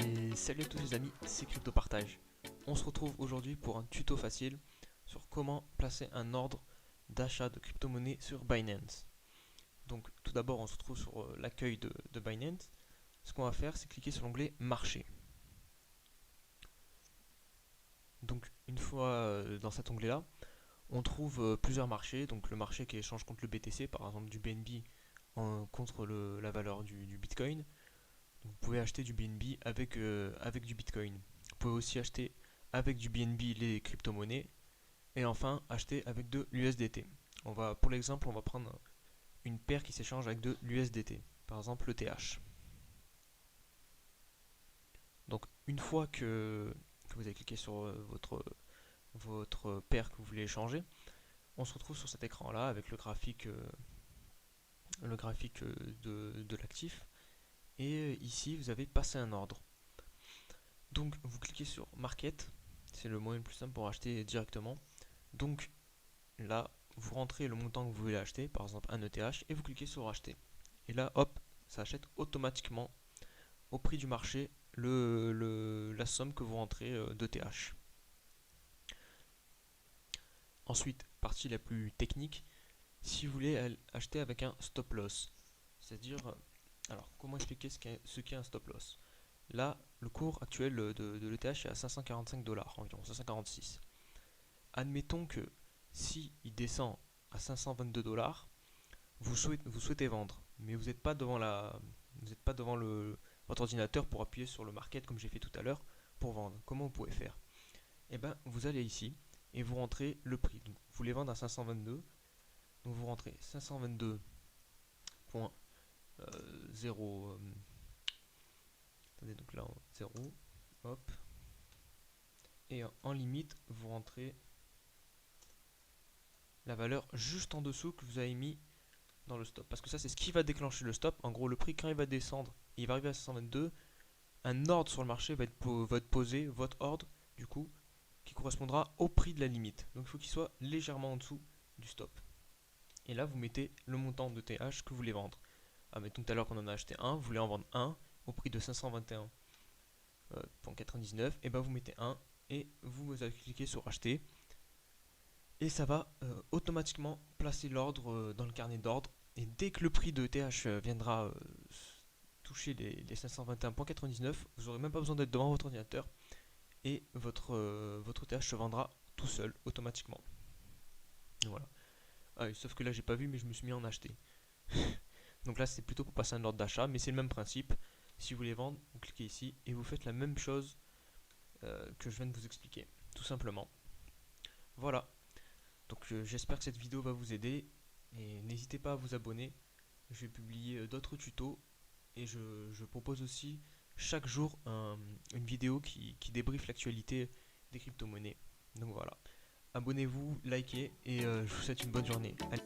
Et salut à tous les amis, c'est CryptoPartage. On se retrouve aujourd'hui pour un tuto facile sur comment placer un ordre d'achat de crypto-monnaie sur Binance. Donc tout d'abord on se retrouve sur l'accueil de Binance. Ce qu'on va faire c'est cliquer sur l'onglet marché. Donc une fois dans cet onglet là, on trouve plusieurs marchés. Donc le marché qui échange contre le BTC, par exemple du BNB contre la valeur du Bitcoin. Vous pouvez acheter du BNB avec du Bitcoin. Vous pouvez aussi acheter avec du BNB les crypto-monnaies. Et enfin, acheter avec de l'USDT. Pour l'exemple, on va prendre une paire qui s'échange avec de l'USDT. Par exemple, le TH. Donc, une fois que vous avez cliqué sur votre paire que vous voulez échanger, on se retrouve sur cet écran-là avec le graphique de l'actif. Et ici, vous avez passé un ordre. Donc vous cliquez sur Market, c'est le moyen le plus simple pour acheter directement. Donc là, vous rentrez le montant que vous voulez acheter, par exemple un ETH, et vous cliquez sur Acheter. Et là, hop, ça achète automatiquement au prix du marché la somme que vous rentrez d'ETH. Ensuite, partie la plus technique, si vous voulez acheter avec un stop loss, c'est-à-dire, alors comment expliquer ce qu'est un stop loss? Là, le cours actuel de l'ETH est à 545 $, environ 546. Admettons que si il descend à 522 $, vous souhaitez vendre, mais vous n'êtes pas devant votre ordinateur pour appuyer sur le market comme j'ai fait tout à l'heure pour vendre. Comment vous pouvez faire? Eh bien, vous allez ici et vous rentrez le prix. Donc, vous voulez vendre à 522, donc vous rentrez 522.0. Attendez, donc là, 0, hop. Et en limite, vous rentrez la valeur juste en dessous que vous avez mis dans le stop. Parce que ça, c'est ce qui va déclencher le stop. En gros, le prix, quand il va descendre, il va arriver à 522, un ordre sur le marché va être posé, votre ordre, du coup, qui correspondra au prix de la limite. Donc, il faut qu'il soit légèrement en dessous du stop. Et là, vous mettez le montant de TH que vous voulez vendre. Mettons tout à l'heure qu'on en a acheté un, vous voulez en vendre un au prix de 521,99, et ben vous mettez 1 et vous allez cliquer sur acheter. Et ça va automatiquement placer l'ordre dans le carnet d'ordre. Et dès que le prix de TH viendra toucher les 521,99, vous n'aurez même pas besoin d'être devant votre ordinateur. Et votre TH se vendra tout seul, automatiquement. Voilà. Sauf que là, j'ai pas vu, mais je me suis mis en acheter. Donc là, c'est plutôt pour passer un ordre d'achat, mais c'est le même principe. Si vous voulez vendre, vous cliquez ici et vous faites la même chose que je viens de vous expliquer, tout simplement. Voilà. Donc j'espère que cette vidéo va vous aider et n'hésitez pas à vous abonner. Je vais publier d'autres tutos et je propose aussi chaque jour une vidéo qui débriefe l'actualité des crypto-monnaies. Donc voilà. Abonnez-vous, likez et je vous souhaite une bonne journée. Allez.